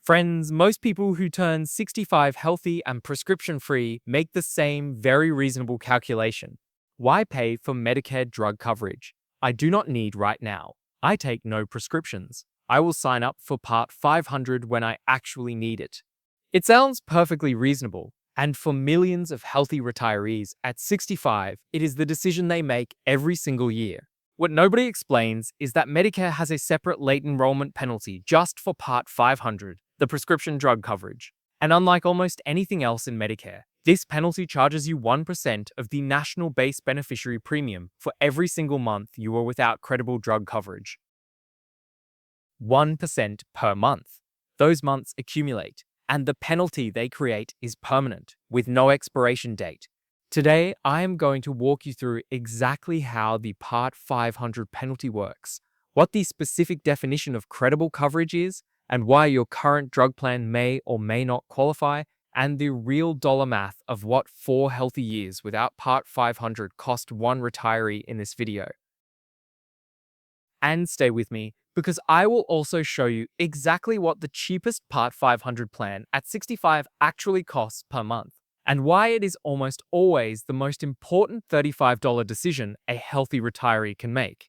Friends, most people who turn 65 healthy and prescription-free make the same very reasonable calculation. Why pay for Medicare drug coverage? I do not need right now. I take no prescriptions. I will sign up for Part 500 when I actually need it. It sounds perfectly reasonable, and for millions of healthy retirees at 65, it is the decision they make every single year. What nobody explains is that Medicare has a separate late enrollment penalty just for Part 500, the prescription drug coverage. And unlike almost anything else in Medicare, this penalty charges you 1% of the national base beneficiary premium for every single month you are without credible drug coverage. 1% per month. Those months accumulate, and the penalty they create is permanent, with no expiration date. Today, I am going to walk you through exactly how the Part 500 penalty works, what the specific definition of credible coverage is, and why your current drug plan may or may not qualify, and the real dollar math of what 4 healthy years without Part 500 cost one retiree in this video. And stay with me, because I will also show you exactly what the cheapest Part 500 plan at 65 actually costs per month, and why it is almost always the most important $35 decision a healthy retiree can make.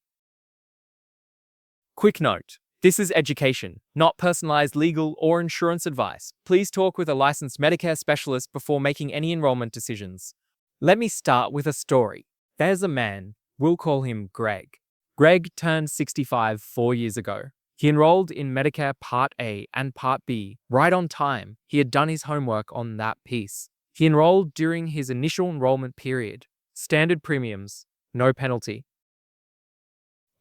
Quick note. This is education, not personalized legal or insurance advice. Please talk with a licensed Medicare specialist before making any enrollment decisions. Let me start with a story. There's a man, we'll call him Greg. Greg turned 65 4 years ago. He enrolled in Medicare Part A and Part B right on time. He had done his homework on that piece. He enrolled during his initial enrollment period. Standard premiums, no penalty.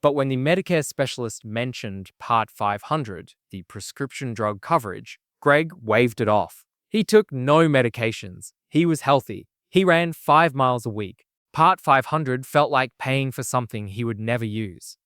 But when the Medicare specialist mentioned Part 500, the prescription drug coverage, Greg waved it off. He took no medications. He was healthy. He ran 5 miles a week. Part 500 felt like paying for something he would never use.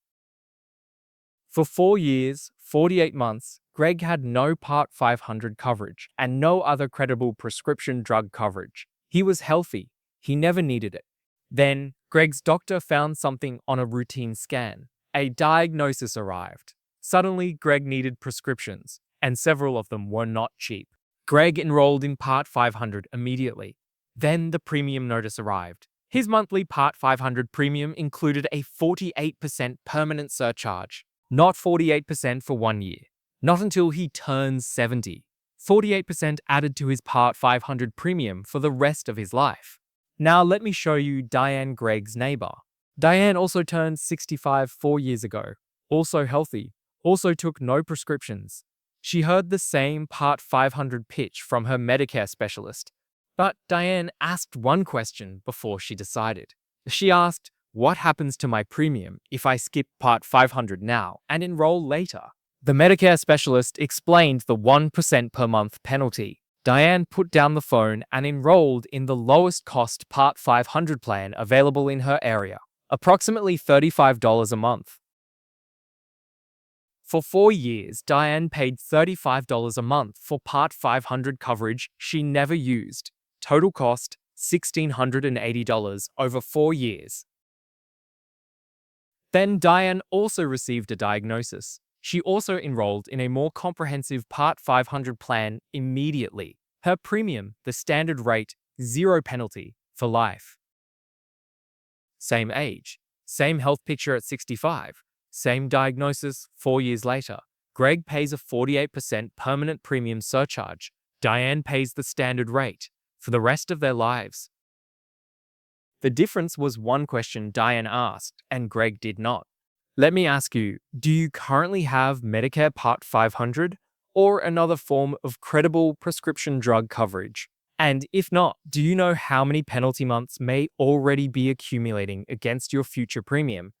For 4 years, 48 months, Greg had no Part 500 coverage and no other credible prescription drug coverage. He was healthy. He never needed it. Then, Greg's doctor found something on a routine scan. A diagnosis arrived. Suddenly, Greg needed prescriptions, and several of them were not cheap. Greg enrolled in Part 500 immediately. Then the premium notice arrived. His monthly Part 500 premium included a 48% permanent surcharge, not 48% for 1 year. Not until he turns 70. 48% added to his Part 500 premium for the rest of his life. Now let me show you Diane, Greg's neighbor. Diane also turned 65 4 years ago, also healthy, also took no prescriptions. She heard the same Part 500 pitch from her Medicare specialist, but Diane asked one question before she decided. She asked, what happens to my premium if I skip Part 500 now and enroll later? The Medicare specialist explained the 1% per month penalty. Diane put down the phone and enrolled in the lowest cost Part 500 plan available in her area, approximately $35 a month. For 4 years, Diane paid $35 a month for Part 500 coverage she never used. Total cost, $1,680 over 4 years. Then Diane also received a diagnosis. She also enrolled in a more comprehensive Part 500 plan immediately. Her premium, the standard rate, 0 penalty, for life. Same age, same health picture at 65, same diagnosis 4 years later. Greg pays a 48% permanent premium surcharge. Diane pays the standard rate for the rest of their lives. The difference was one question Diane asked and Greg did not. Let me ask you, do you currently have Medicare Part 500 or another form of credible prescription drug coverage? And if not, do you know how many penalty months may already be accumulating against your future premium?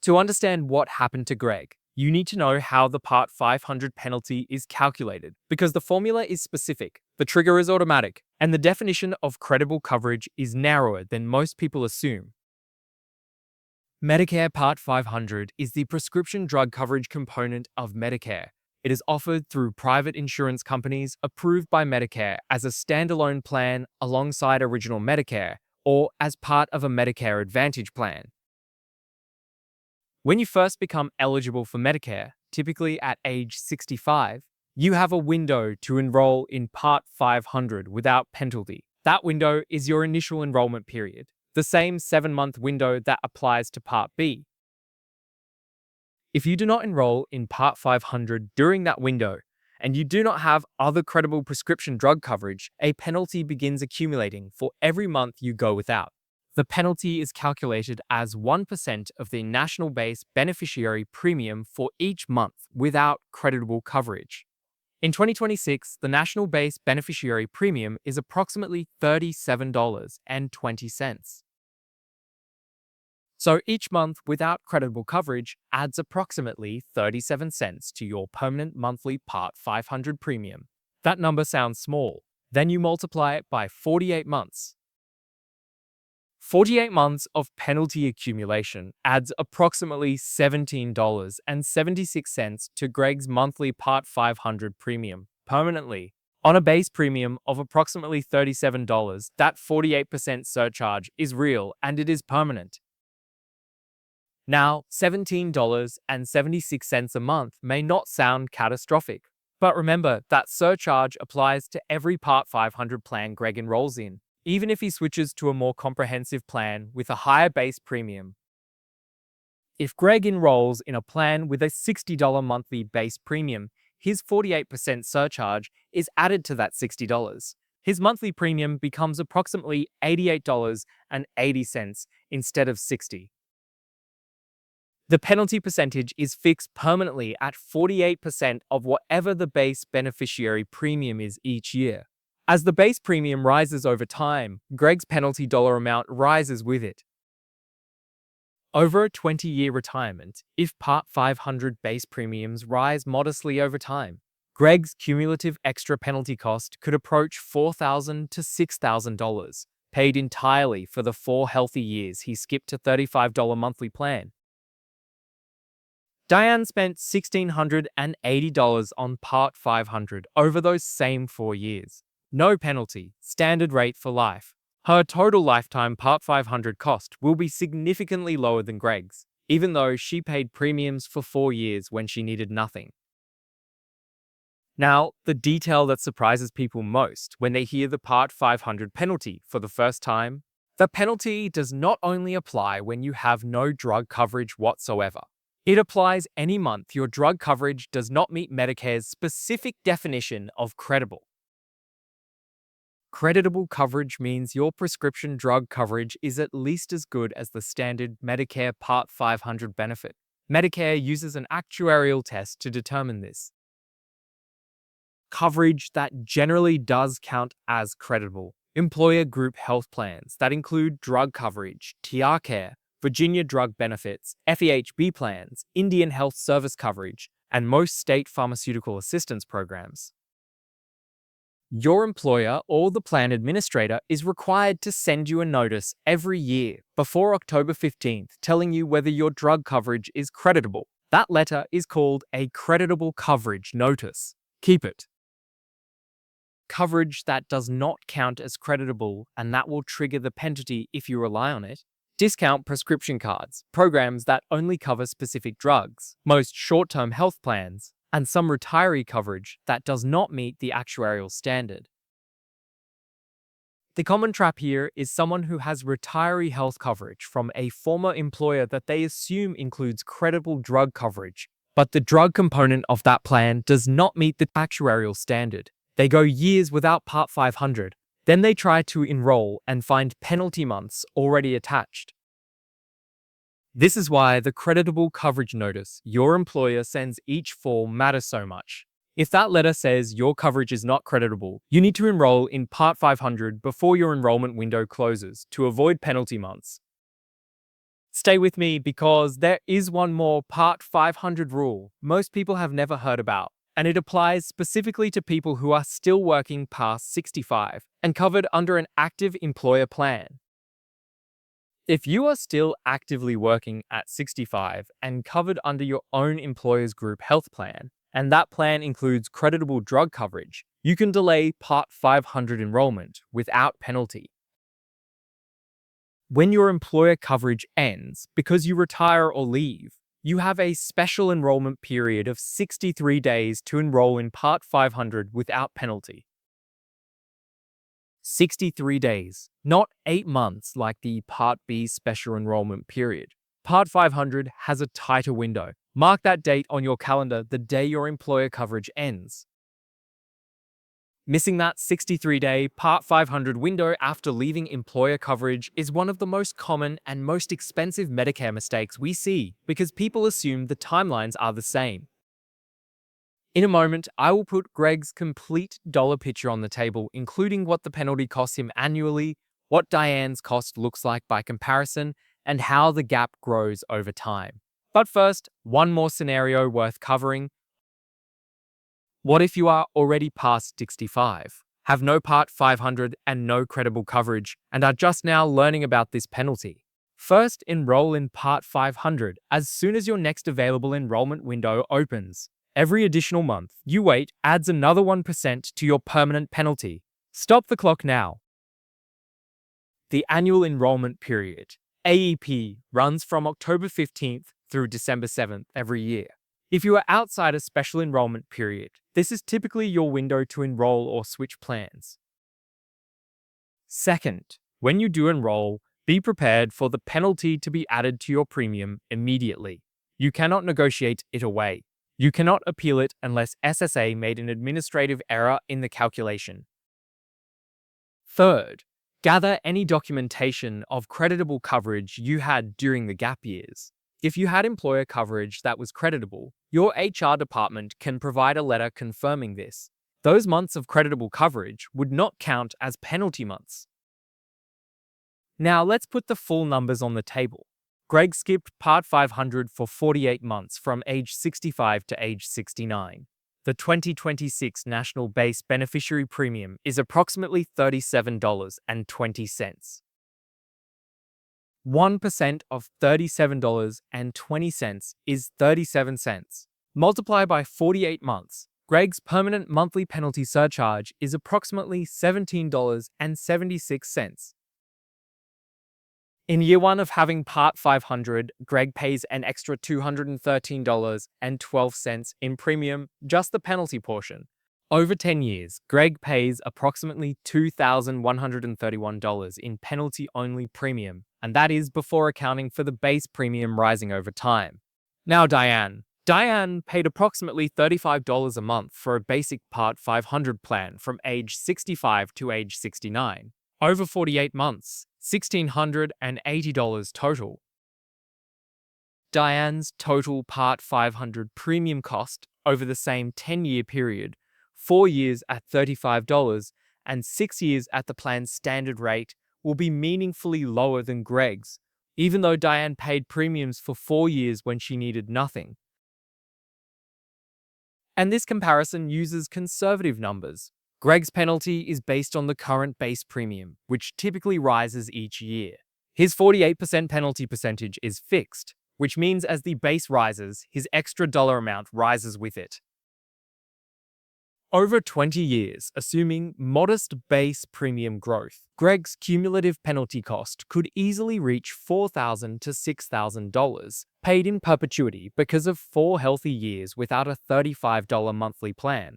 To understand what happened to Greg, you need to know how the Part 500 penalty is calculated, because the formula is specific, the trigger is automatic, and the definition of credible coverage is narrower than most people assume. Medicare Part 500 is the prescription drug coverage component of Medicare. It is offered through private insurance companies approved by Medicare as a standalone plan alongside Original Medicare or as part of a Medicare Advantage plan. When you first become eligible for Medicare, typically at age 65, You have a window to enroll in Part 500 without penalty. That window is your initial enrollment period, the same 7-month window that applies to Part B. If you do not enroll in Part 500 during that window, and you do not have other credible prescription drug coverage, a penalty begins accumulating for every month you go without. The penalty is calculated as 1% of the national base beneficiary premium for each month without creditable coverage. In 2026, the national base beneficiary premium is approximately $37.20. So each month without creditable coverage adds approximately 37 cents to your permanent monthly Part 500 premium. That number sounds small. Then you multiply it by 48 months. 48 months of penalty accumulation adds approximately $17.76 to Greg's monthly Part 500 premium permanently. On a base premium of approximately $37, that 48% surcharge is real and it is permanent. Now, $17.76 a month may not sound catastrophic, but remember that surcharge applies to every Part 500 plan Greg enrolls in, even if he switches to a more comprehensive plan with a higher base premium. If Greg enrolls in a plan with a $60 monthly base premium, his 48% surcharge is added to that $60. His monthly premium becomes approximately $88.80 instead of $60. The penalty percentage is fixed permanently at 48% of whatever the base beneficiary premium is each year. As the base premium rises over time, Greg's penalty dollar amount rises with it. Over a 20-year retirement, if Part 500 base premiums rise modestly over time, Greg's cumulative extra penalty cost could approach $4,000 to $6,000, paid entirely for the 4 healthy years he skipped a $35 monthly plan. Diane spent $1,680 on Part 500 over those same 4 years. No penalty, standard rate for life. Her total lifetime Part 500 cost will be significantly lower than Greg's, even though she paid premiums for 4 years when she needed nothing. Now, the detail that surprises people most when they hear the Part 500 penalty for the first time. The penalty does not only apply when you have no drug coverage whatsoever. It applies any month your drug coverage does not meet Medicare's specific definition of creditable. Creditable coverage means your prescription drug coverage is at least as good as the standard Medicare Part 500 benefit. Medicare uses an actuarial test to determine this. Coverage that generally does count as creditable. Employer group health plans that include drug coverage, TR care, Virginia drug benefits, FEHB plans, Indian health service coverage, and most state pharmaceutical assistance programs. Your employer or the plan administrator is required to send you a notice every year before October 15th telling you whether your drug coverage is creditable. That letter is called a creditable coverage notice. Keep it. Coverage that does not count as creditable and that will trigger the penalty if you rely on it. Discount prescription cards, programs that only cover specific drugs, most short-term health plans, and some retiree coverage that does not meet the actuarial standard. The common trap here is someone who has retiree health coverage from a former employer that they assume includes credible drug coverage, but the drug component of that plan does not meet the actuarial standard. They go years without Part 500. Then they try to enroll and find penalty months already attached. This is why the creditable coverage notice your employer sends each fall matters so much. If that letter says your coverage is not creditable, you need to enroll in Part 500 before your enrollment window closes to avoid penalty months. Stay with me because there is one more Part 500 rule most people have never heard about. And it applies specifically to people who are still working past 65 and covered under an active employer plan. If you are still actively working at 65 and covered under your own employer's group health plan, and that plan includes creditable drug coverage, you can delay Part 500 enrollment without penalty. When your employer coverage ends because you retire or leave, you have a special enrollment period of 63 days to enroll in Part 500 without penalty. 63 days, not 8 months like the Part B special enrollment period. Part 500 has a tighter window. Mark that date on your calendar the day your employer coverage ends. Missing that 63-day Part 500 window after leaving employer coverage is one of the most common and most expensive Medicare mistakes we see because people assume the timelines are the same. In a moment, I will put Greg's complete dollar picture on the table, including what the penalty costs him annually, what Diane's cost looks like by comparison, and how the gap grows over time. But first, one more scenario worth covering. What if you are already past 65, have no Part 500 and no credible coverage, and are just now learning about this penalty? First, enroll in Part 500 as soon as your next available enrollment window opens. Every additional month you wait adds another 1% to your permanent penalty. Stop the clock now. The Annual Enrollment Period, AEP, runs from October 15th through December 7th every year. If you are outside a special enrollment period, this is typically your window to enroll or switch plans. Second, when you do enroll, be prepared for the penalty to be added to your premium immediately. You cannot negotiate it away. You cannot appeal it unless SSA made an administrative error in the calculation. Third, gather any documentation of creditable coverage you had during the gap years. If you had employer coverage that was creditable, your HR department can provide a letter confirming this. Those months of creditable coverage would not count as penalty months. Now let's put the full numbers on the table. Greg skipped Part 500 for 48 months from age 65 to age 69. The 2026 National Base Beneficiary Premium is approximately $37.20. 1% of $37.20 is 37 cents. Multiply by 48 months. Greg's permanent monthly penalty surcharge is approximately $17.76. In year one of having Part 500, Greg pays an extra $213.12 in premium, just the penalty portion. Over 10 years, Greg pays approximately $2,131 in penalty-only premium, and that is before accounting for the base premium rising over time. Now Diane. Diane paid approximately $35 a month for a basic Part 500 plan from age 65 to age 69. Over 48 months, $1,680 total. Diane's total Part 500 premium cost over the same 10-year period, 4 years at $35 and 6 years at the plan's standard rate, will be meaningfully lower than Greg's, even though Diane paid premiums for 4 years when she needed nothing. And this comparison uses conservative numbers. Greg's penalty is based on the current base premium, which typically rises each year. His 48% penalty percentage is fixed, which means as the base rises, his extra dollar amount rises with it. Over 20 years, assuming modest base premium growth, Greg's cumulative penalty cost could easily reach $4,000 to $6,000, paid in perpetuity because of 4 healthy years without a $35 monthly plan.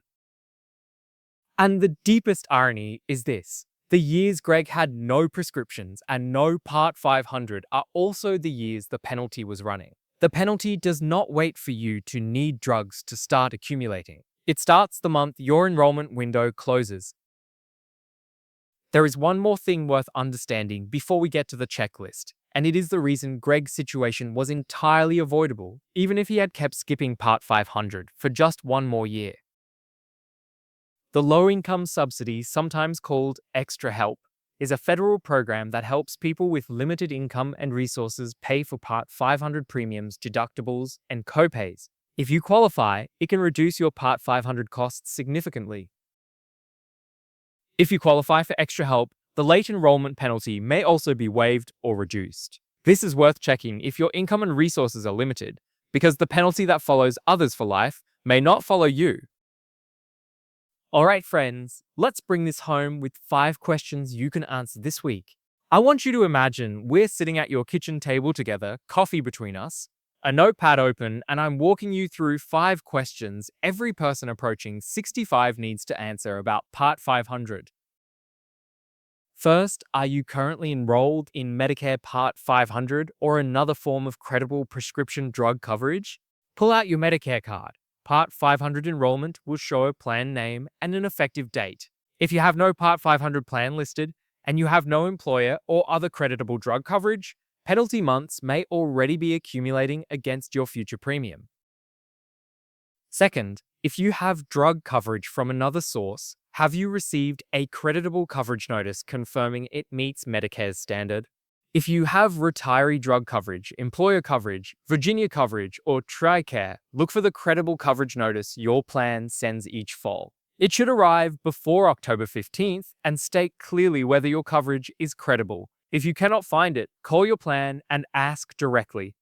And the deepest irony is this. The years Greg had no prescriptions and no Part 500 are also the years the penalty was running. The penalty does not wait for you to need drugs to start accumulating. It starts the month your enrollment window closes. There is one more thing worth understanding before we get to the checklist, and it is the reason Greg's situation was entirely avoidable, even if he had kept skipping Part 500 for just one more year. The Low-Income Subsidy, sometimes called Extra Help, is a federal program that helps people with limited income and resources pay for Part 500 premiums, deductibles, and copays. If you qualify, it can reduce your Part 500 costs significantly. If you qualify for Extra Help, the late enrollment penalty may also be waived or reduced. This is worth checking if your income and resources are limited, because the penalty that follows others for life may not follow you. Alright friends, let's bring this home with 5 questions you can answer this week. I want you to imagine we're sitting at your kitchen table together, coffee between us. a notepad open, and I'm walking you through 5 questions every person approaching 65 needs to answer about Part 500. First, are you currently enrolled in Medicare Part 500 or another form of credible prescription drug coverage? Pull out your Medicare card. Part 500 enrollment will show a plan name and an effective date. If you have no Part 500 plan listed and you have no employer or other creditable drug coverage, penalty months may already be accumulating against your future premium. Second, if you have drug coverage from another source, have you received a creditable coverage notice confirming it meets Medicare's standard? If you have retiree drug coverage, employer coverage, Virginia coverage, or TRICARE, look for the credible coverage notice your plan sends each fall. It should arrive before October 15th and state clearly whether your coverage is credible. If you cannot find it, call your plan and ask directly.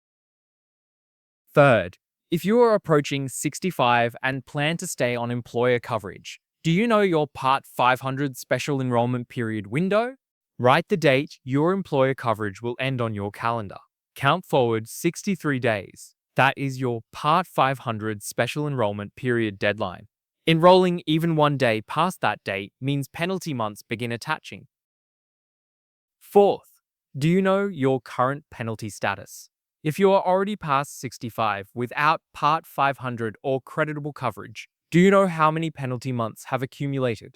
Third, if you are approaching 65 and plan to stay on employer coverage, do you know your Part 500 Special Enrollment Period window? Write the date your employer coverage will end on your calendar. Count forward 63 days. That is your Part 500 Special Enrollment Period deadline. Enrolling even one day past that date means penalty months begin attaching. Fourth, do you know your current penalty status? If you are already past 65 without Part 500 or creditable coverage, do you know how many penalty months have accumulated?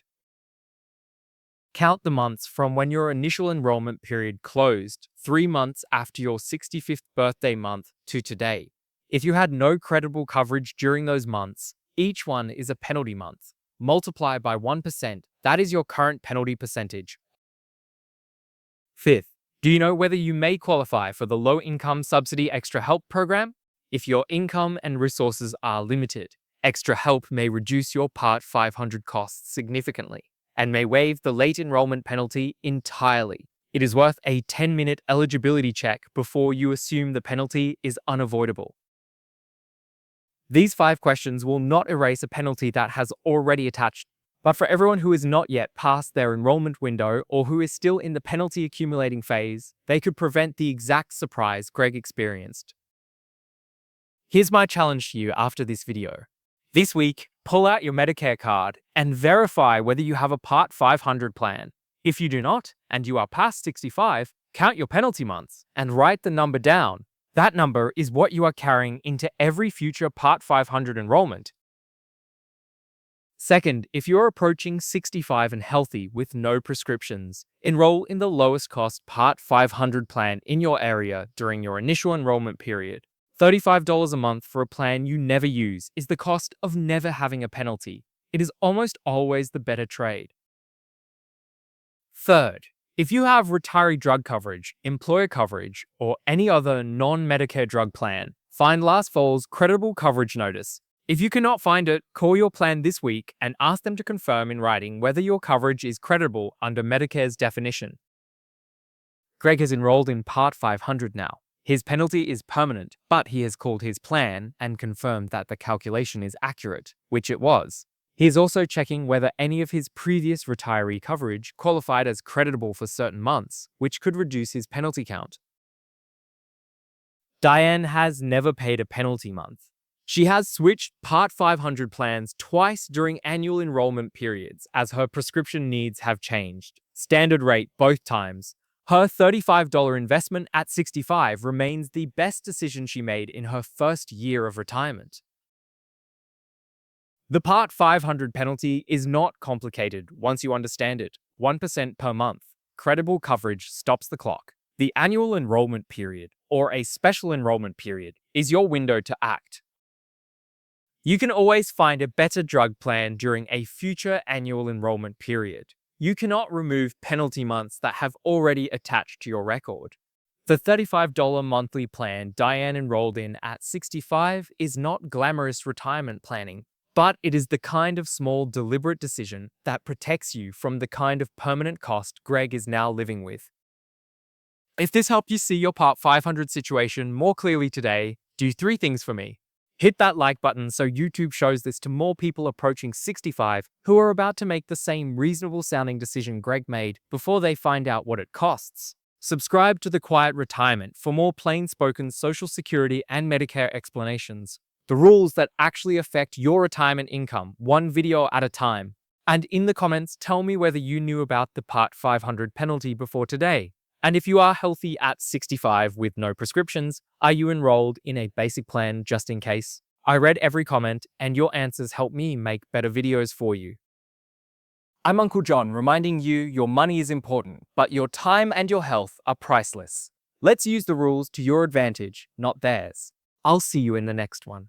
Count the months from when your initial enrollment period closed 3 months after your 65th birthday month to today. If you had no credible coverage during those months, each one is a penalty month. Multiply by 1%, that is your current penalty percentage. Fifth, do you know whether you may qualify for the Low-Income Subsidy Extra Help program? If your income and resources are limited, Extra Help may reduce your Part 500 costs significantly and may waive the late enrollment penalty entirely. It is worth a 10-minute eligibility check before you assume the penalty is unavoidable. These 5 questions will not erase a penalty that has already attached, but for everyone who is not yet past their enrollment window or who is still in the penalty accumulating phase, they could prevent the exact surprise Greg experienced. Here's my challenge to you after this video. This week, pull out your Medicare card and verify whether you have a Part 500 plan. If you do not, and you are past 65, count your penalty months and write the number down. That number is what you are carrying into every future Part 500 enrollment. Second, if you're approaching 65 and healthy with no prescriptions, enroll in the lowest cost Part 500 plan in your area during your initial enrollment period. $35 a month for a plan you never use is the cost of never having a penalty. It is almost always the better trade. Third, if you have retiree drug coverage, employer coverage, or any other non-Medicare drug plan, find last fall's creditable coverage notice. If you cannot find it, call your plan this week and ask them to confirm in writing whether your coverage is creditable under Medicare's definition. Greg has enrolled in Part 500 now. His penalty is permanent, but he has called his plan and confirmed that the calculation is accurate, which it was. He is also checking whether any of his previous retiree coverage qualified as creditable for certain months, which could reduce his penalty count. Diane has never paid a penalty month. She has switched Part 500 plans twice during annual enrollment periods as her prescription needs have changed. Standard rate both times. Her $35 investment at 65 remains the best decision she made in her first year of retirement. The Part 500 penalty is not complicated once you understand it. 1% per month. Credible coverage stops the clock. The annual enrollment period, or a special enrollment period, is your window to act. You can always find a better drug plan during a future annual enrollment period. You cannot remove penalty months that have already attached to your record. The $35 monthly plan Diane enrolled in at 65 is not glamorous retirement planning, but it is the kind of small, deliberate decision that protects you from the kind of permanent cost Greg is now living with. If this helped you see your Part 500 situation more clearly today, do 3 things for me. Hit that like button so YouTube shows this to more people approaching 65 who are about to make the same reasonable sounding decision Greg made before they find out what it costs. Subscribe to The Quiet Retirement for more plain-spoken Social Security and Medicare explanations. The rules that actually affect your retirement income, one video at a time. And in the comments, tell me whether you knew about the Part 500 penalty before today. And if you are healthy at 65 with no prescriptions, are you enrolled in a basic plan just in case? I read every comment, and your answers help me make better videos for you. I'm Uncle John, reminding you your money is important, but your time and your health are priceless. Let's use the rules to your advantage, not theirs. I'll see you in the next one.